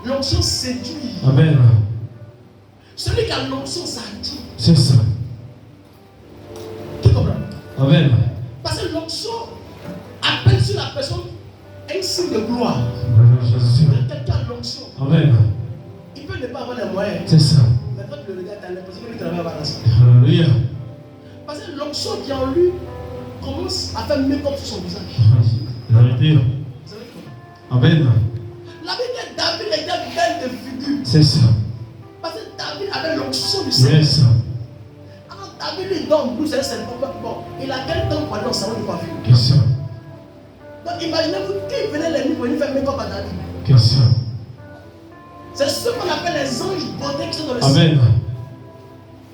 L'onction séduit. Amen. Celui qui a l'onction, ça attire. C'est ça. Tu comprends? Amen. Parce que l'onction appelle sur la personne un signe de gloire. Jésus. Quand quelqu'un a l'onction, Amen. il peut ne pas avoir les moyens. C'est ça. Mais quand tu le regardes, tu as l'impression qu'il travaille à ça. Alléluia. Parce que l'onction qui est en lui commence à faire make-up sur son visage. Vérité. Vous savez comment? Amen. La Bible dit que David était belle de figure. C'est ça. Parce que David avait l'onction du Seigneur. Yes. Alors David lui donne plus, c'est bon. Il a quel temps pour aller dans le salon de coiffure? Question. Donc imaginez-vous qui venait les nuits pour venir faire make-up à David. Question. C'est ce qu'on appelle les anges beauté qui sont dans le ciel. Amen.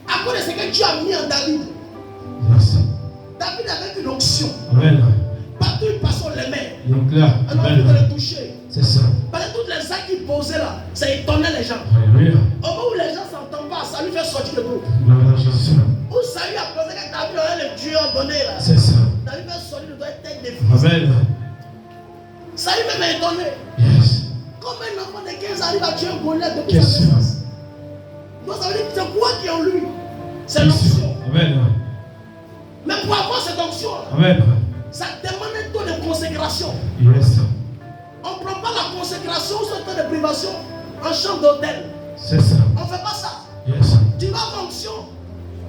À cause de ce que Dieu a mis en David. Yes. David avait une onction. Amen. Partout il passait, on l'aimait. Il est clair. On a envie de le toucher. C'est ça. Parce que toutes les actes qu'il posait là, ça étonnait les gens. Alléluia. Au moment où les gens ne s'entendent pas, ça lui fait sortir le dos. Gloire à Jésus. Où ça lui a posé que David aurait le Dieu ordonné là. C'est ça. David fait sortir le dos et tête des fils. Amen. Ça lui même étonné. Yes. Comment un enfant de 15 arrive à tuer un Goliath depuis Qu'est-ce sa naissance? Donc ça veut dire que c'est quoi qui est en lui? C'est l'onction. Amen. Mais pour avoir cette onction, Amen. ça demande un temps de consécration. Yes. On ne prend pas la consécration ou ce temps de privation en chambre d'hôtel. C'est ça. On ne fait pas ça. Yes. Tu vas avoir onction.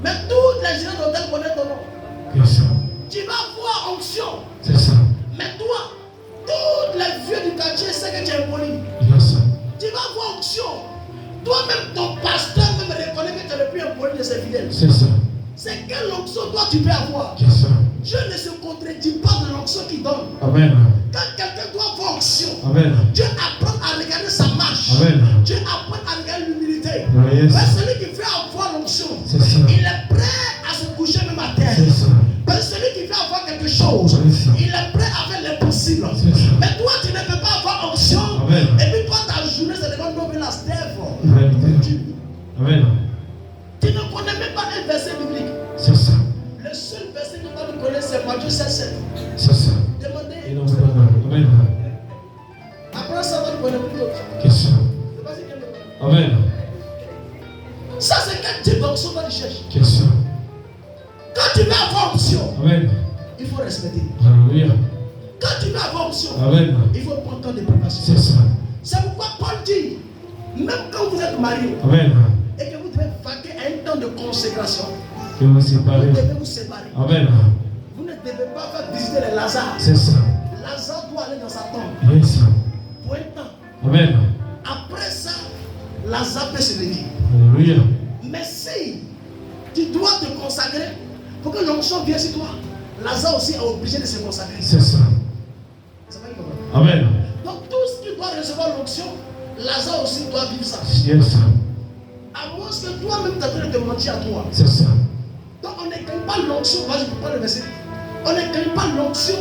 Mais toutes les gens d'hôtel connaissent ton nom. Question. Tu vas avoir onction. C'est ça. Mais toi, toutes les vieux du quartier savent que tu es impoli. Yes. Tu vas avoir onction. Toi-même, ton pasteur même reconnaît que tu es le plus impoli de ses fidèles. C'est ça. C'est quelle onction toi tu peux avoir? Question. Dieu ne se contredit pas de l'onction qu'il donne. Amen. Quand quelqu'un doit avoir onction, Amen. Dieu apprend à regarder sa marche. Amen. Dieu apprend à regarder l'humilité. Yes. Mais celui qui fait avoir l'onction, C'est ça. il est prêt à se coucher même à terre. C'est ça. Parce que celui qui fait avoir quelque chose, C'est ça. il est prêt à faire l'impossible. C'est ça. Mais toi, tu ne peux pas avoir onction. Amen. Et puis toi, ta journée, c'est devant nous, la stève. Vérité. Amen. Tu ne connais même pas un verset biblique. C'est ça. Le seul verset que toi tu connais, c'est Matthieu 16:7. C'est ça. Demandez. Et non, Amen. Après ça, tu connais plus d'autres. Question. C'est pas ce qu'il y a d'autre. Amen. Ça, c'est quel type d'onction que tu cherches. Question. Quand tu veux avoir onction, Amen. il faut respecter. Alléluia. Quand tu veux avoir onction, Amen. il faut prendre temps de préparation. C'est ça. C'est pourquoi Paul dit, même quand vous êtes marié Amen. et que vous devez vaquer à un temps de consécration, Que vous vous séparez. devez vous séparer. Amen. Vous ne devez pas faire visiter les Lazare. C'est ça. Lazare doit aller dans sa tombe Yes. pour un temps. Amen. Après ça, Lazare peut se lever. Alléluia. Mais si tu dois te consacrer pour que l'onction vienne sur toi, Lazare aussi est obligé de se consacrer. C'est ça. Ça va être comment? Amen. Donc tout ce qui doit recevoir l'onction, Lazare aussi doit vivre ça. Yes. À moins que toi-même tu as train de te mentir à toi. C'est ça. Donc on ne gagne pas l'onction. Moi je ne peux pas le verset. On ne gagne pas l'onction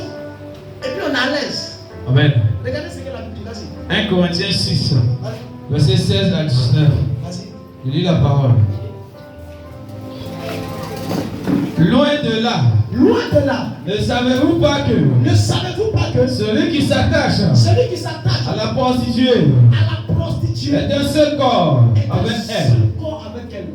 et puis on est à l'aise. Amen. Regardez ce que la Bible dit. Vas-y. 1 Corinthiens 6, Allez. verset 16 à 19. Vas-y. Je lis la parole. Loin de là, Loin de là, ne savez-vous pas que ne savez-vous pas que celui qui s'attache celui qui s'attache à la prostituée à la prostituée est un seul corps est avec un elle? seul corps avec elle?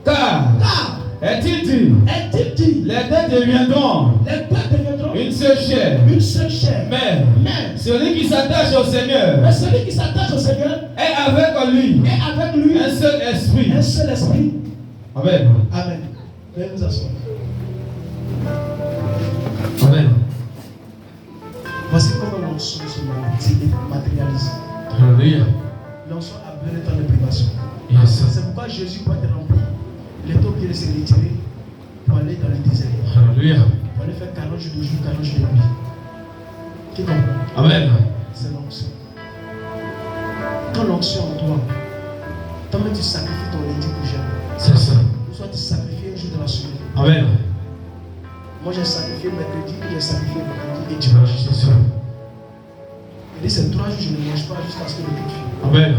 Car, Car, est-il dit, est-il dit, les deux deviendront les deux deviendront une seule chair. une seule chair. Mais Mais celui qui s'attache au Seigneur celui qui s'attache au Seigneur est avec lui est avec lui un seul esprit. un seul esprit. Amen. Amen. Veuillez vous asseoir. Amen. Voici comment l'onction se matérialise. Alléluia. L'onction a besoin de temps de privation. Yes. C'est pourquoi Jésus, pour être rempli, il est obligé de se retirer pour aller dans le désert. Alléluia. Pour aller faire 40 jours de jour, 40 jours de nuit. Qui comprend? Amen. C'est l'onction. Quand l'onction en toi, toi-même tu sacrifies ton lundi pour jeûner. C'est ça. Soit tu sacrifies un jour de la semaine. Amen. Moi j'ai sacrifié mercredi, j'ai sacrifié vendredi et Dimanche, dimanche. c'est ça. Il dit c'est 3 jours, je ne mange pas jusqu'à ce que le culte finisse. Amen.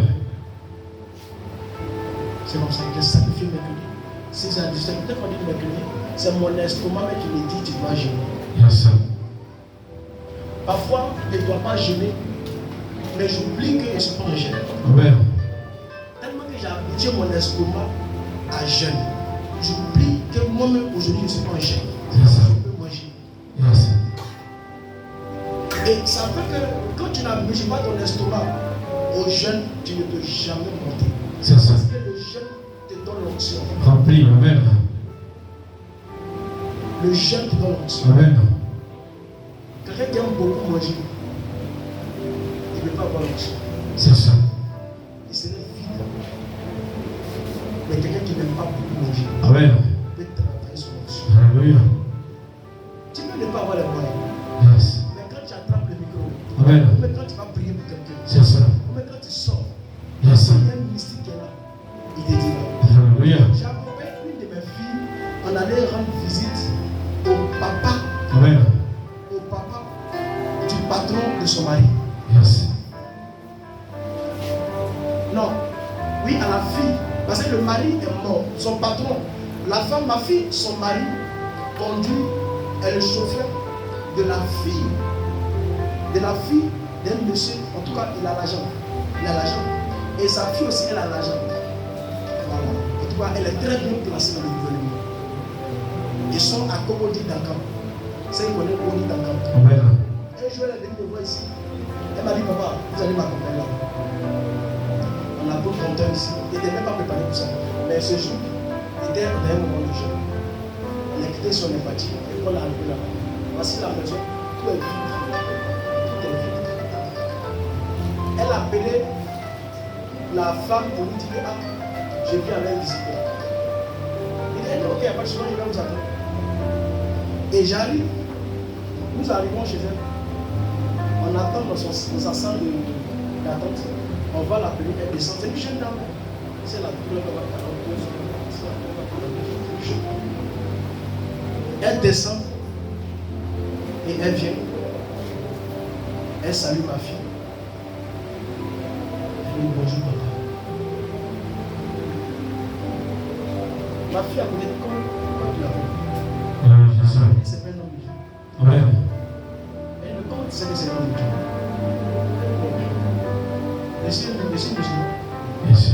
C'est comme ça, j'ai sacrifié mercredi. 6 à 17, peut-être qu'on dit mercredi, c'est mon estomac qui me dit tu dois jeûner. Yes. Parfois, je ne dois pas jeûner, mais j'oublie que je suis pas en jeûne. Amen. habitué mon estomac à jeûne. J'oublie que moi-même aujourd'hui je ne suis pas en jeûne. Je peux manger. Yes. Et ça fait que quand tu n'habitues pas ton estomac au jeûne, tu ne peux jamais monter. C'est ça. Parce que le jeûne te donne l'onction. Rempli. Amen. Le jeûne te donne l'onction. Amen. Quelqu'un qui aime beaucoup manger, il ne peut pas avoir l'onction. C'est ça. Il serait vide. Mais quelqu'un qui n'aime pas beaucoup manger, Amen. peut travailler son onction. Alléluia. Tu peux ne pas avoir les moyens. Yes. Mais quand tu attrapes le micro, Amen. mais quand tu vas prier pour quelqu'un, C'est ça. mais quand tu sors, Yes. il y a un mystique qui est là. Il te dit là. Alléluia. J'ai accompagné une de mes filles, on allait rendre visite au papa Amen. du patron de son mari. Yes. Non, oui, à la fille, parce que le mari est mort, son patron, la femme, ma fille, son mari conduit, est le chauffeur de la fille d'un monsieur, en tout cas il a l'argent, et sa fille aussi elle a l'argent. Voilà. En tout cas elle est très bien placée dans le gouvernement. Ils sont à Kobodi Dakar. C'est une connaît Kobodi Dakar. Amen. Un jour elle est venue me voir ici. Elle m'a dit papa, vous allez m'accompagner là. On a beaucoup de compteur ici. Il n'était même pas préparé pour ça. Mais ce jour, il était dans un moment de jeûne. Elle a quitté son empathie et on l'a arrivé là. Voici la maison, tout est vide. Tout est vide. Elle a appelé la femme pour lui dire ah, je viens aller visiter. Il dit ok, il n'y a pas de chemin, il va vous attendre. Et j'arrive, nous arrivons chez elle. On attend dans sa salle d'attente. On va l'appeler, elle descend. C'est une jeune dame. C'est la couleur de la 42. Elle descend et elle vient. Elle salue ma fille. Elle dit bonjour papa. Ma fille a côté comment tu l'appelles? Elle s'appelle nom de Dieu. Amen. Elle me comment tu sais que c'est nom de Dieu? Monsieur musulman. Yes.